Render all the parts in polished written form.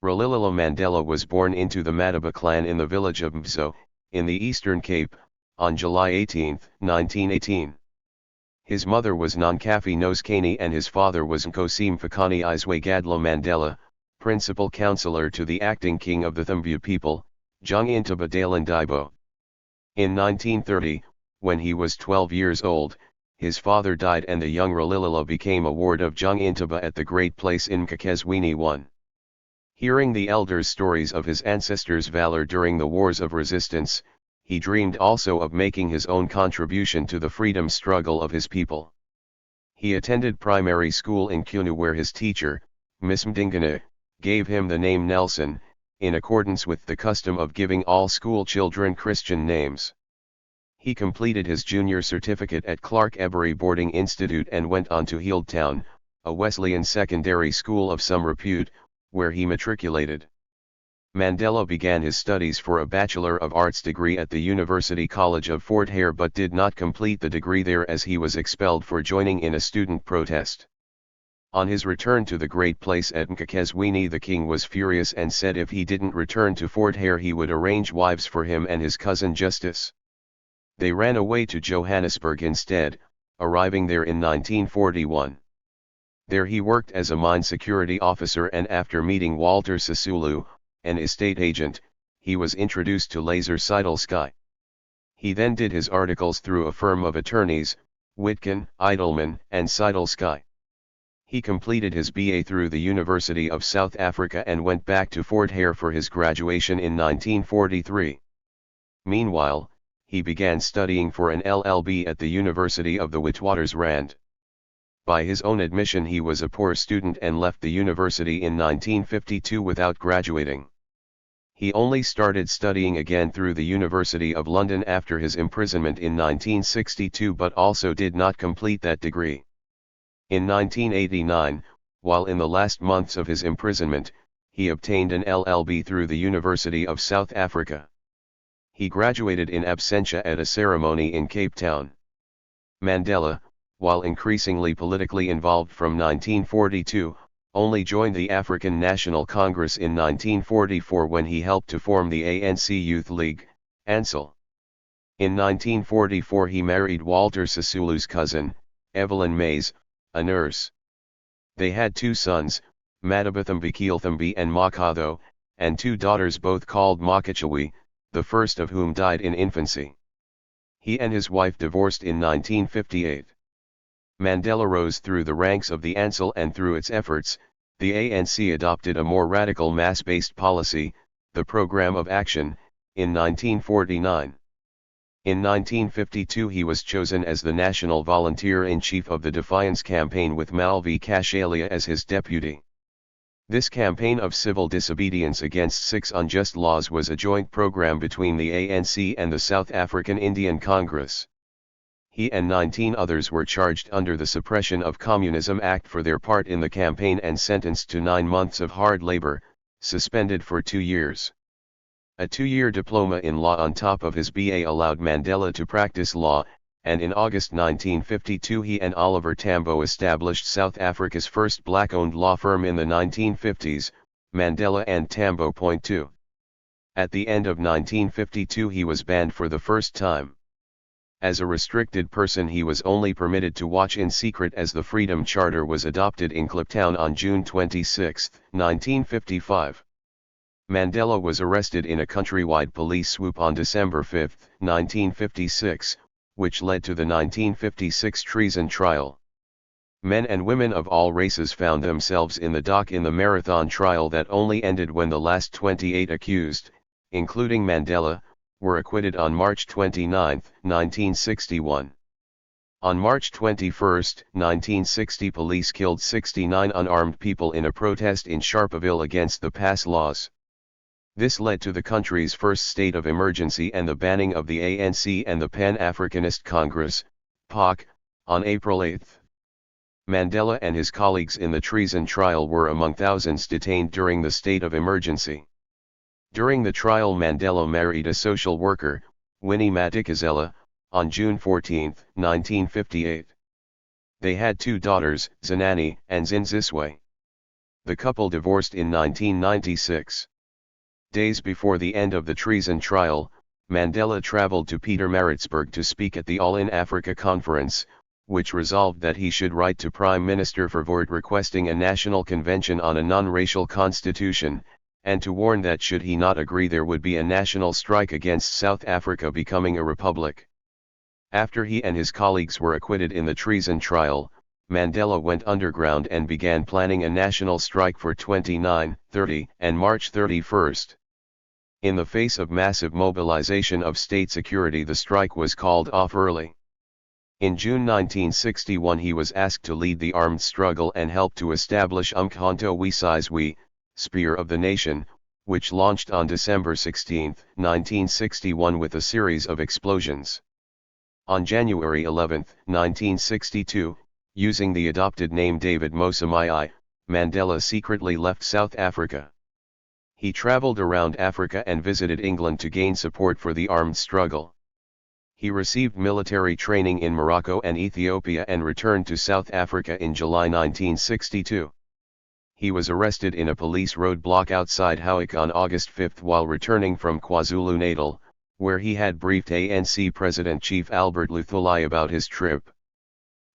Rolihlahla Mandela was born into the Madiba clan in the village of Mzo, in the Eastern Cape, on July 18, 1918. His mother was Nonkafi Noskani and his father was Nkosi Mfakani Iswegadla Mandela, principal counselor to the acting king of the Thumbu people, Jung Intaba Dalandaibo. In 1930, when he was 12 years old, his father died and the young Rolihlahla became a ward of Jung Intaba at the Great Place in Mkhekezweni 1. Hearing the elders' stories of his ancestors' valor during the wars of resistance, he dreamed also of making his own contribution to the freedom struggle of his people. He attended primary school in Kunu where his teacher, Miss Mdingana, gave him the name Nelson, in accordance with the custom of giving all school children Christian names. He completed his junior certificate at Clark Ebery Boarding Institute and went on to Healdtown, a Wesleyan secondary school of some repute, where he matriculated. Mandela began his studies for a Bachelor of Arts degree at the University College of Fort Hare but did not complete the degree there as he was expelled for joining in a student protest. On his return to the Great Place at Mkhekezweni, the king was furious and said if he didn't return to Fort Hare he would arrange wives for him and his cousin Justice. They ran away to Johannesburg instead, arriving there in 1941. There he worked as a mine security officer and after meeting Walter Sisulu, an estate agent, he was introduced to Laser Seidelskay. He then did his articles through a firm of attorneys, Witkin, Eidelman, and Seidelskay. He completed his BA through the University of South Africa and went back to Fort Hare for his graduation in 1943. Meanwhile, he began studying for an LLB at the University of the Witwatersrand. By his own admission he was a poor student and left the university in 1952 without graduating. He only started studying again through the University of London after his imprisonment in 1962 but also did not complete that degree. In 1989, while in the last months of his imprisonment, he obtained an LLB through the University of South Africa. He graduated in absentia at a ceremony in Cape Town. Mandela, while increasingly politically involved from 1942, only joined the African National Congress in 1944 when he helped to form the ANC Youth League, ANCIL. In 1944 he married Walter Sisulu's cousin, Evelyn Mays, a nurse. They had two sons, Madibathambi and Makatho, and two daughters both called Makachawi, the first of whom died in infancy. He and his wife divorced in 1958. Mandela rose through the ranks of the ANCIL and through its efforts, the ANC adopted a more radical mass-based policy, the Programme of Action, in 1949. In 1952 he was chosen as the National Volunteer-in-Chief of the Defiance Campaign with Malvi Kashalia as his deputy. This campaign of civil disobedience against 6 unjust laws was a joint program between the ANC and the South African Indian Congress. He and 19 others were charged under the Suppression of Communism Act for their part in the campaign and sentenced to 9 months of hard labor, suspended for 2 years. A 2-year diploma in law on top of his BA allowed Mandela to practice law, and in August 1952 he and Oliver Tambo established South Africa's first black-owned law firm in the 1950s, Mandela and Tambo. 2. At the end of 1952 he was banned for the first time. As a restricted person he was only permitted to watch in secret as the Freedom Charter was adopted in Kliptown on June 26, 1955. Mandela was arrested in a countrywide police swoop on December 5, 1956, which led to the 1956 treason trial. Men and women of all races found themselves in the dock in the marathon trial that only ended when the last 28 accused, including Mandela, were acquitted on March 29, 1961. On March 21, 1960 police killed 69 unarmed people in a protest in Sharpeville against the pass laws. This led to the country's first state of emergency and the banning of the ANC and the Pan-Africanist Congress, PAC, on April 8. Mandela and his colleagues in the treason trial were among thousands detained during the state of emergency. During the trial Mandela married a social worker, Winnie Madikizela, on June 14, 1958. They had 2 daughters, Zanani and Zinziswe. The couple divorced in 1996. Days before the end of the treason trial, Mandela traveled to Pietermaritzburg to speak at the All in Africa conference, which resolved that he should write to Prime Minister Verwoerd requesting a national convention on a non-racial constitution, and to warn that should he not agree there would be a national strike against South Africa becoming a republic. After he and his colleagues were acquitted in the treason trial, Mandela went underground and began planning a national strike for 29, 30, and March 31. In the face of massive mobilization of state security, the strike was called off early. In June 1961 he was asked to lead the armed struggle and help to establish Umkhonto we Sizwe, Spear of the Nation, which launched on December 16, 1961 with a series of explosions. On January 11, 1962, using the adopted name David Mosamai, Mandela secretly left South Africa. He traveled around Africa and visited England to gain support for the armed struggle. He received military training in Morocco and Ethiopia and returned to South Africa in July 1962. He was arrested in a police roadblock outside Howick on August 5 while returning from KwaZulu-Natal, where he had briefed ANC President-Chief Albert Luthuli about his trip.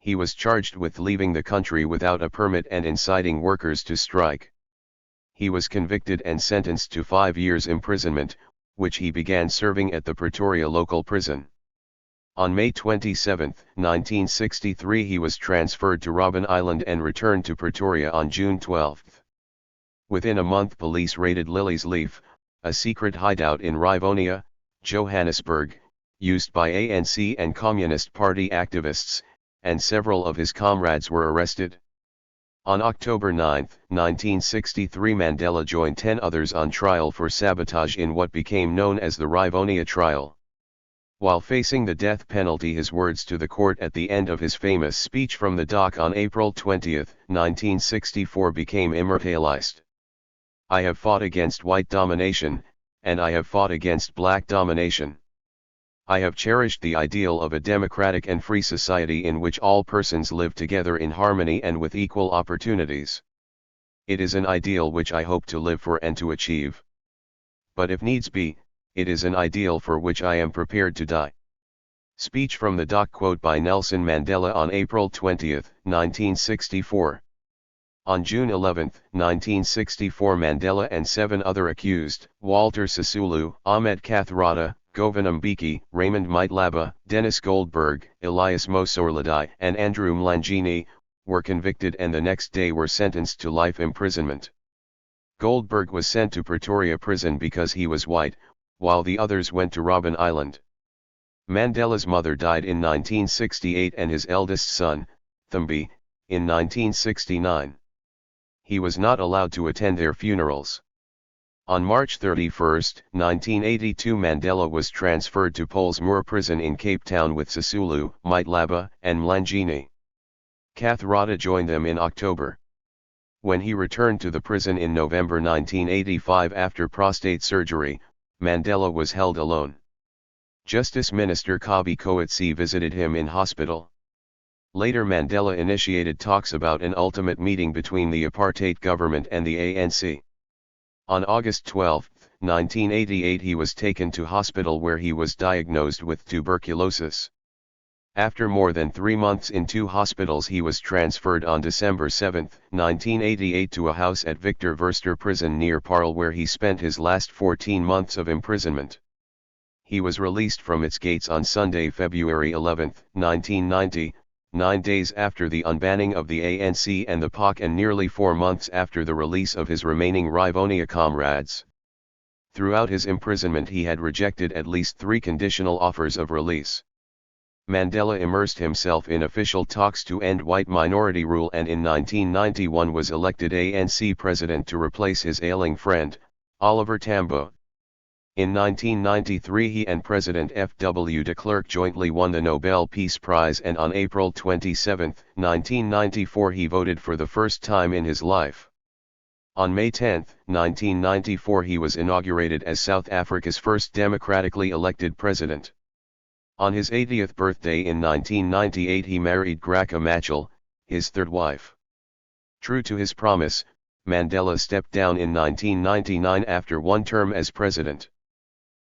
He was charged with leaving the country without a permit and inciting workers to strike. He was convicted and sentenced to 5 years imprisonment, which he began serving at the Pretoria local prison. On May 27, 1963 he was transferred to Robben Island and returned to Pretoria on June 12. Within a month police raided Lily's Leaf, a secret hideout in Rivonia, Johannesburg, used by ANC and Communist Party activists, and several of his comrades were arrested. On October 9, 1963 Mandela joined 10 others on trial for sabotage in what became known as the Rivonia trial. While facing the death penalty, his words to the court at the end of his famous speech from the dock on April 20, 1964 became immortalized. "I have fought against white domination, and I have fought against black domination. I have cherished the ideal of a democratic and free society in which all persons live together in harmony and with equal opportunities. It is an ideal which I hope to live for and to achieve. But if needs be, it is an ideal for which I am prepared to die." Speech from the dock. Quote by Nelson Mandela on April 20, 1964. On June 11, 1964 Mandela and 7 other accused, Walter Sisulu, Ahmed Kathrada, Govan Mbeki, Raymond Maitlaba, Dennis Goldberg, Elias Mosorladai and Andrew Mlangeni, were convicted and the next day were sentenced to life imprisonment. Goldberg was sent to Pretoria prison because he was white, while the others went to Robben Island. Mandela's mother died in 1968 and his eldest son, Thumbi, in 1969. He was not allowed to attend their funerals. On March 31, 1982 Mandela was transferred to Pollsmoor prison in Cape Town with Sisulu, Maitlaba, and Mlangeni. Kathrada joined them in October. When he returned to the prison in November 1985 after prostate surgery, Mandela was held alone. Justice Minister Kabi Coetzee visited him in hospital. Later Mandela initiated talks about an ultimate meeting between the apartheid government and the ANC. On August 12, 1988 he was taken to hospital where he was diagnosed with tuberculosis. After more than 3 months in 2 hospitals he was transferred on December 7, 1988 to a house at Victor Verster prison near Paarl where he spent his last 14 months of imprisonment. He was released from its gates on Sunday, February 11, 1990, 9 days after the unbanning of the ANC and the POC and nearly 4 months after the release of his remaining Rivonia comrades. Throughout his imprisonment he had rejected at least 3 conditional offers of release. Mandela immersed himself in official talks to end white minority rule and in 1991 was elected ANC president to replace his ailing friend, Oliver Tambo. In 1993 he and President F.W. de Klerk jointly won the Nobel Peace Prize and on April 27, 1994 he voted for the first time in his life. On May 10, 1994 he was inaugurated as South Africa's first democratically elected president. On his 80th birthday in 1998 he married Graca Machel, his third wife. True to his promise, Mandela stepped down in 1999 after one term as president.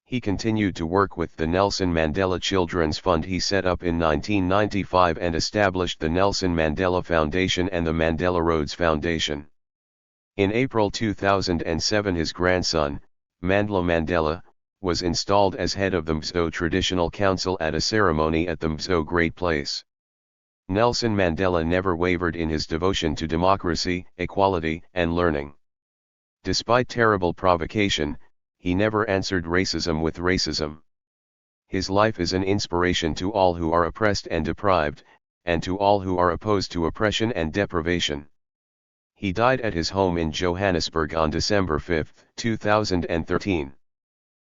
He continued to work with the Nelson Mandela Children's Fund he set up in 1995 and established the Nelson Mandela Foundation and the Mandela Rhodes Foundation. In April 2007 his grandson, Mandla Mandela, was installed as head of the Mzo Traditional Council at a ceremony at the Mzo Great Place. Nelson Mandela never wavered in his devotion to democracy, equality, and learning. Despite terrible provocation, he never answered racism with racism. His life is an inspiration to all who are oppressed and deprived, and to all who are opposed to oppression and deprivation. He died at his home in Johannesburg on December 5, 2013.